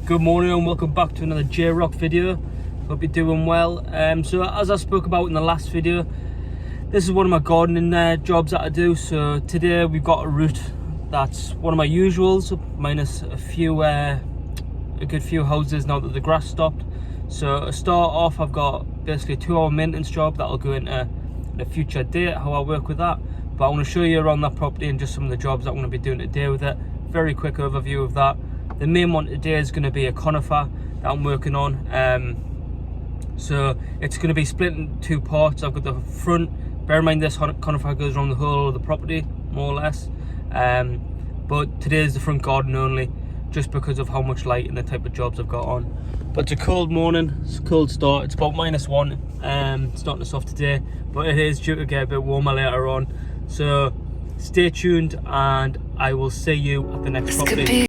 Good morning and welcome back to another J-Rock video. Hope you're doing well. So as I spoke about in the last video, this is one of my gardening jobs that I do. So today we've got a route that's one of my usuals, minus a good few houses now that the grass stopped. So to start off, I've got basically a 2-hour maintenance job that'll go into a future date, how I work with that. But I want to show you around that property and just some of the jobs that I'm going to be doing today with it. Very quick overview of that. The main one today is going to be a conifer that I'm working on. So it's going to be split in two parts. I've got the front, bear in mind this conifer goes around the whole of the property, more or less. But today is the front garden only, just because of how much light and the type of jobs I've got on. But it's a cold morning, it's a cold start. It's about -1, starting us off today, but it is due to get a bit warmer later on. So stay tuned and I will see you at the next property.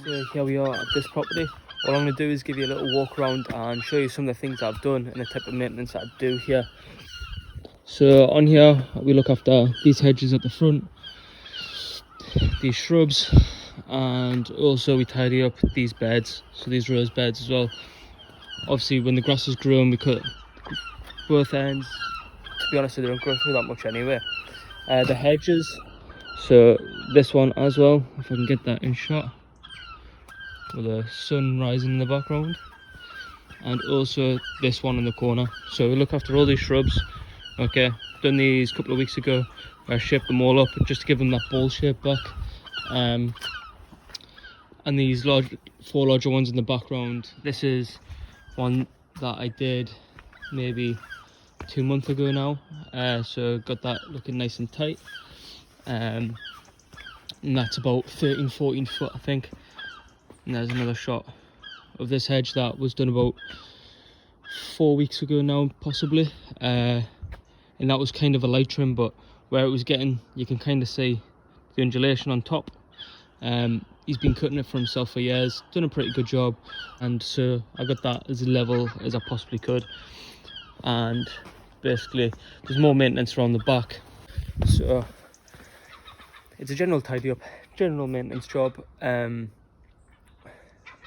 So here we are at this property. What I'm going to do is give you a little walk around and show you some of the things that I've done and the type of maintenance that I do here. So on here we look after these hedges at the front, these shrubs, and also we tidy up these beds, so these rose beds as well. Obviously when the grass is grown we cut both ends. To be honest, they don't grow through that much anyway. The hedges, so this one as well, if I can get that in shot, with the sun rising in the background, and also this one in the corner. So we look after all these shrubs. Okay, done these a couple of weeks ago. I shaped them all up just to give them that ball shape back. And these four larger ones in the background, this is one that I did maybe 2 months ago now. So got that looking nice and tight. And that's about 13-14 foot, I think. And there's another shot of this hedge that was done about 4 weeks ago now, possibly. And that was kind of a light trim, but where it was getting, you can kind of see the undulation on top. He's been cutting it for himself for years, done a pretty good job, and so I got that as level as I possibly could. And basically there's more maintenance around the back, so it's a general tidy up, general maintenance job.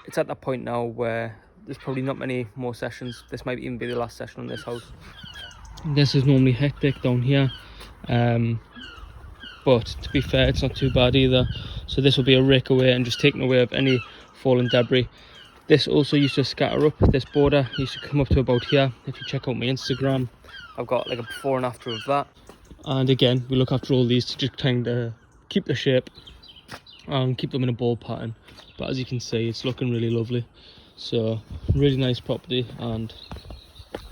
It's at that point now where there's probably not many more sessions. This might even be the last session on this house. This is normally hectic down here, but to be fair, it's not too bad either. So this will be a rake away and just taking away of any fallen debris. This also used to scatter up. This border used to come up to about here. If you check out my Instagram, I've got like a before and after of that. And again, we look after all these to just kind of keep the shape and keep them in a ball pattern. But as you can see, it's looking really lovely. So really nice property, and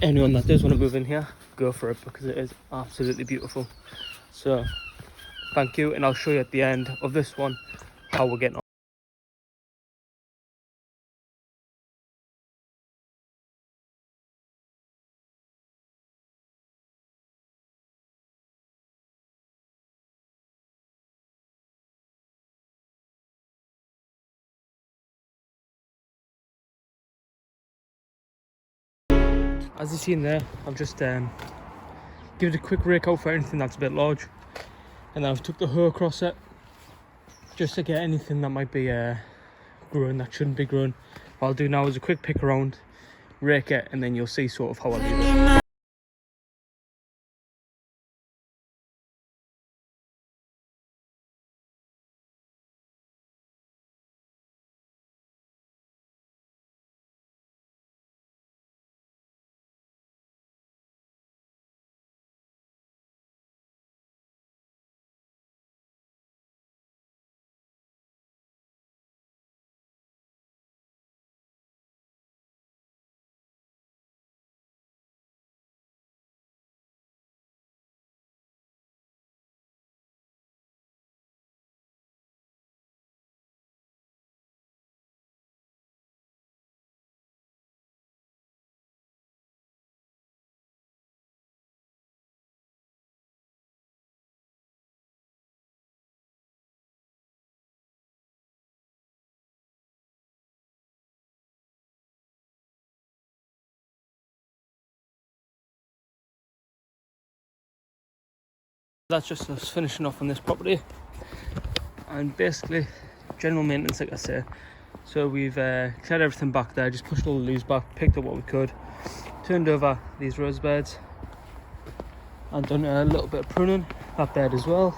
anyone that does want to move in here, go for it, because it is absolutely beautiful. So thank you, and I'll show you at the end of this one how we're getting on. As you've seen there, I've just give it a quick rake out for anything that's a bit large, and then I've took the hoe across it just to get anything that might be growing that shouldn't be growing. What I'll do now is a quick pick around, rake it, and then you'll see sort of how I leave it. That's just us finishing off on this property, and basically general maintenance, like I say. So we've cleared everything back there, just pushed all the leaves back, picked up what we could, turned over these rose beds, and done a little bit of pruning that bed as well.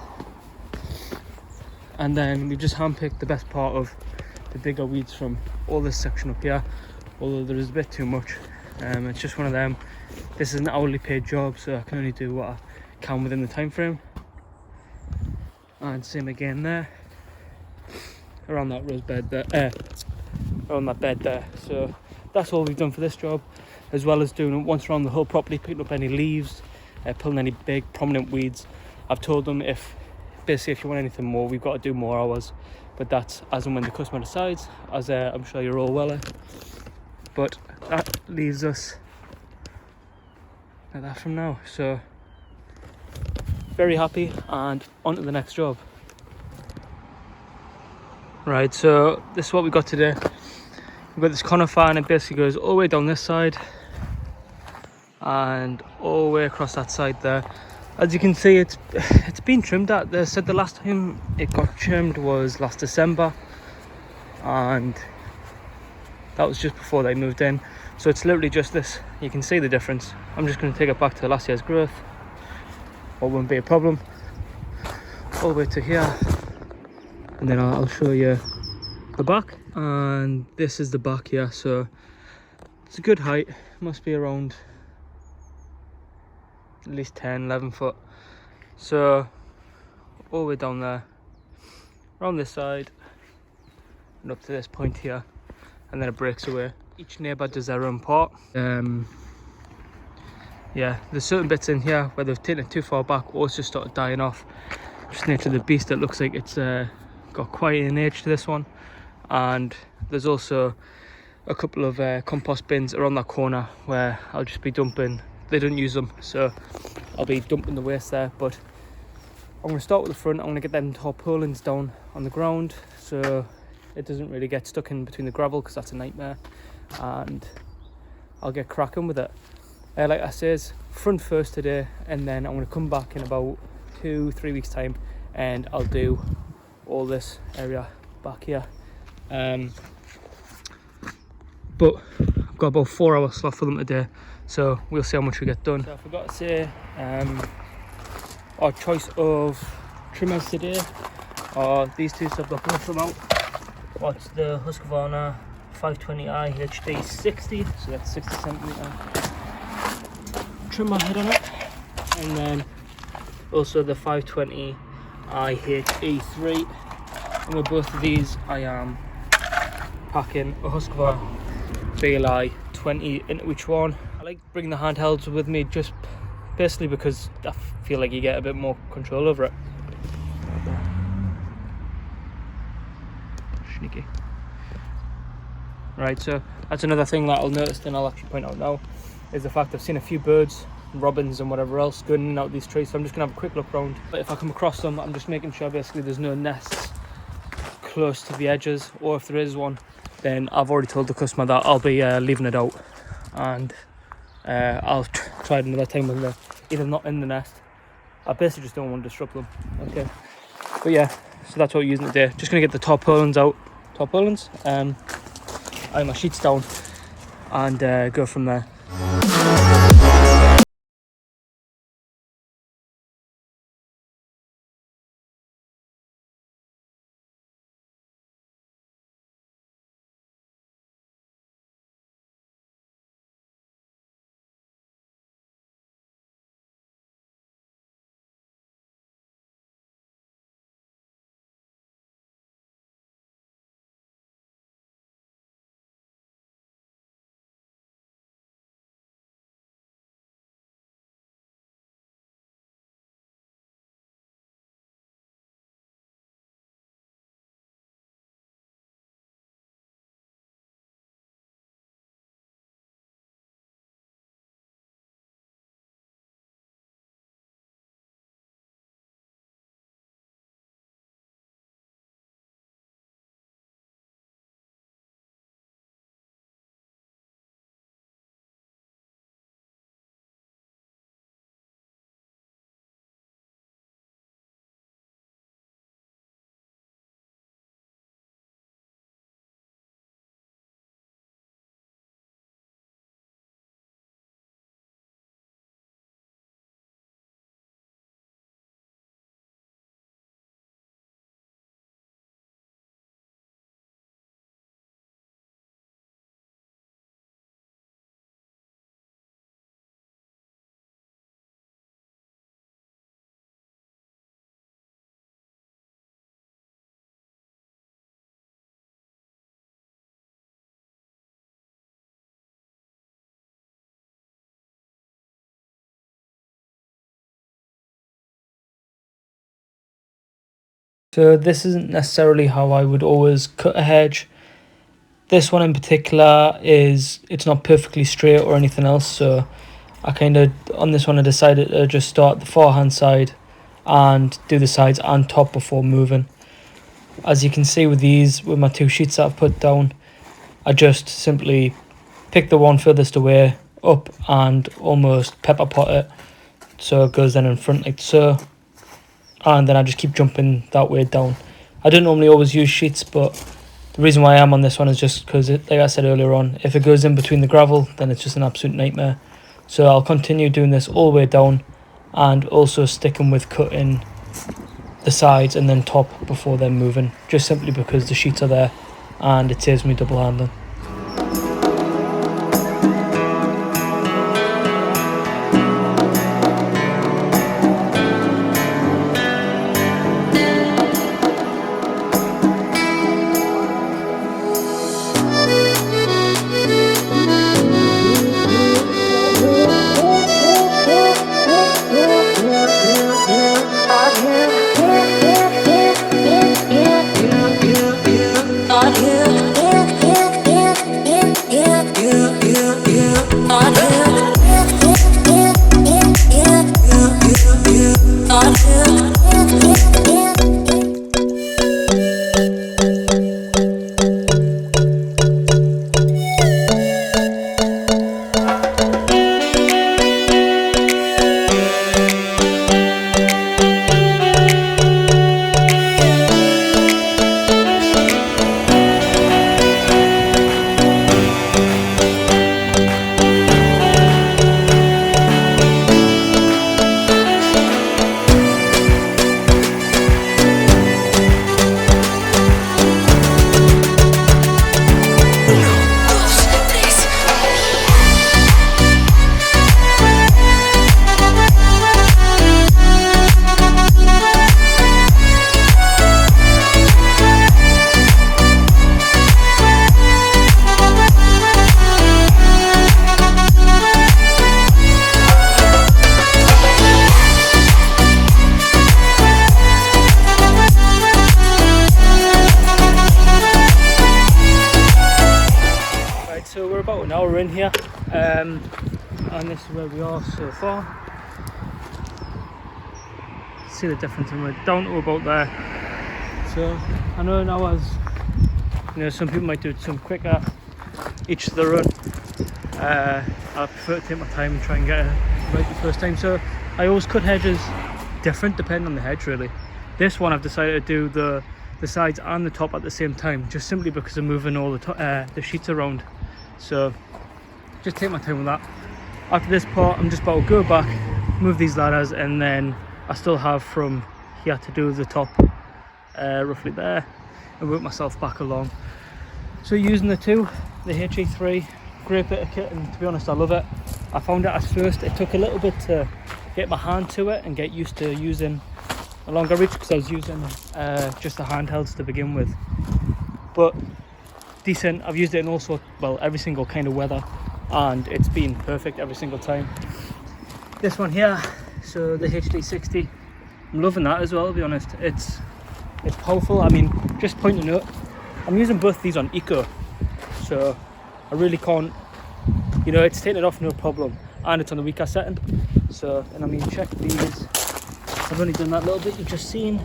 And then we've just handpicked the best part of the bigger weeds from all this section up here, although there is a bit too much. It's just one of them. This is an hourly paid job, so I can only do what I can within the time frame. And same again there, around that rose bed there, around that bed there. So that's all we've done for this job, as well as doing it once around the whole property, picking up any leaves, pulling any big prominent weeds. I've told them if you want anything more, we've got to do more hours, but that's as and when the customer decides, as I'm sure you're all well aware. But that leaves us like that from now. So very happy, and on to the next job. Right, so this is what we got today. We've got this conifer, and it basically goes all the way down this side and all the way across that side there. As you can see, it's been trimmed out. They said the last time it got trimmed was last December, and that was just before they moved in. So it's literally just this. You can see the difference. I'm just going to take it back to last year's growth. What won't be a problem. All the way to here, and then I'll show you the back. And this is the back here. So it's a good height. Must be around at least 10-11 foot. So all the way down there, around this side, and up to this point here, and then it breaks away. Each neighbour does their own part. Yeah, there's certain bits in here where they've taken it too far back, or it's just started dying off. Just nature of the beast, it looks like it's got quite an age to this one. And there's also a couple of compost bins around that corner where I'll just be dumping. They don't use them, so I'll be dumping the waste there. But I'm going to start with the front. I'm going to get them tarpaulins down on the ground so it doesn't really get stuck in between the gravel, because that's a nightmare. And I'll get cracking with it. Like I says, front first today, and then I'm going to come back in about 2-3 weeks time, and I'll do all this area back here. But I've got about 4 hours slot for them today, so we'll see how much we get done. So I forgot to say, our choice of trimmers today are these two, so I've got both of them out. What's the Husqvarna 520i HD 60, so that's 60cm trimmer head on it, and then also the 520i HE3. And with both of these, I am packing a Husqvarna BLI 20 into each one. I like bringing the handhelds with me, just basically because I feel like you get a bit more control over it. Sneaky. Right, so that's another thing that I'll notice, and I'll actually point out now, is the fact I've seen a few birds, robins and whatever else going in and out of these trees. So I'm just gonna have a quick look around. But if I come across them, I'm just making sure basically there's no nests close to the edges, or if there is one, then I've already told the customer that I'll be leaving it out, and I'll try it another time when they're either not in the nest. I basically just don't want to disrupt them. Okay, but yeah, so that's what we're using today. Just gonna get the tarpaulins out, iron my sheets down, and go from there. So this isn't necessarily how I would always cut a hedge. This one in particular it's not perfectly straight or anything else, so on this one I decided to just start the forehand side and do the sides and top before moving. As you can see with my two sheets that I've put down, I just simply pick the one furthest away up and almost pepper pot it so it goes then in front like so, and then I just keep jumping that way down. I don't normally always use sheets, but the reason why I am on this one is just because, like I said earlier on, if it goes in between the gravel, then it's just an absolute nightmare. So I'll continue doing this all the way down, and also sticking with cutting the sides and then top before then moving, just simply because the sheets are there and it saves me double handling. So we're about an hour in here, and this is where we are so far. See the difference, and we're down to about there. So I know now, as you know, some people might do some quicker each of the run. I prefer to take my time and try and get it right the first time. So I always cut hedges different depending on the hedge, really. This one I've decided to do the sides and the top at the same time, just simply because I'm moving all the sheets around. So just take my time with that. After this part, I'm just about to go back, move these ladders, and then I still have from here to do the top, roughly there, and work myself back along. So using the HE3, great bit of kit, and to be honest, I love it. I found it at first, it took a little bit to get my hand to it and get used to using a longer reach, because I was using just the handhelds to begin with. But decent. I've used it in every single kind of weather, and it's been perfect every single time. This one here, so the HD60, I'm loving that as well, to be honest. It's powerful. I mean, just pointing out, I'm using both these on eco, so I really can't, you know, it's taking it off no problem, and it's on the weaker setting. So, and I mean, check these. I've only done that little bit you've just seen.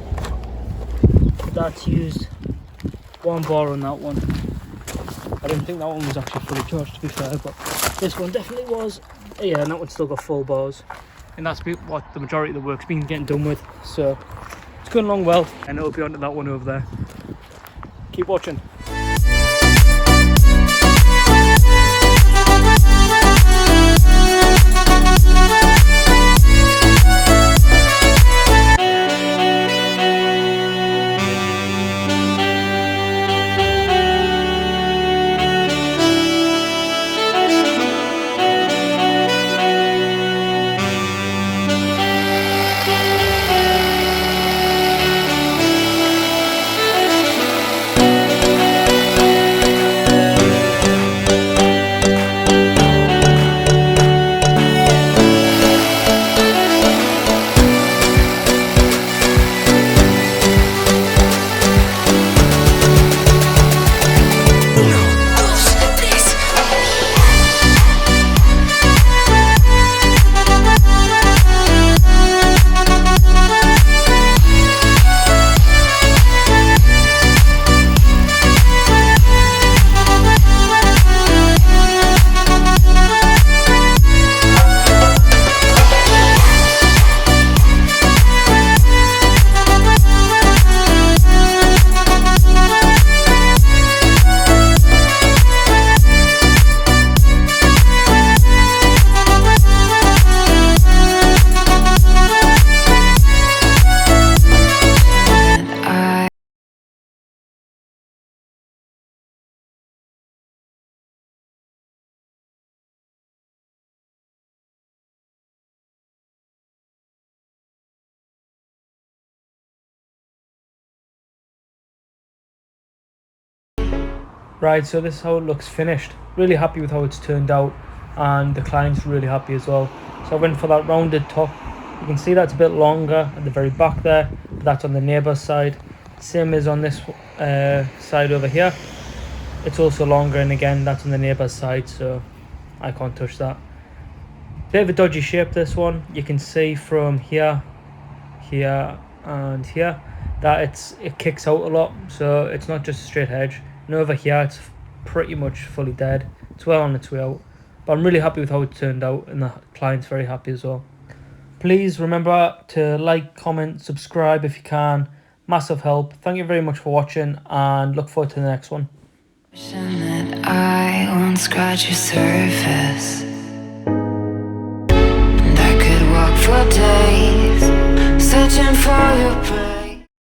That's used 1 bar on that one. I didn't think that one was actually fully charged, to be fair, but this one definitely was. Yeah, and that one's still got 4 bars, and that's what the majority of the work's been getting done with. So it's going along well, and it'll be onto that one over there. Keep watching. Right, so this is how it looks finished. Really happy with how it's turned out, and the client's really happy as well. So I went for that rounded top. You can see that's a bit longer at the very back there, but that's on the neighbour's side. Same as on this side over here. It's also longer, and again that's on the neighbour's side, so I can't touch that. Bit of a dodgy shape, this one. You can see from here, here and here that it kicks out a lot, so it's not just a straight hedge. And over here it's pretty much fully dead. It's well on its way out, but I'm really happy with how it turned out, and the client's very happy as well. Please remember to like, comment, subscribe if you can. Massive help. Thank you very much for watching, and look forward to the next one. That I won't scratch your surface, and I could walk for days searching for your presence.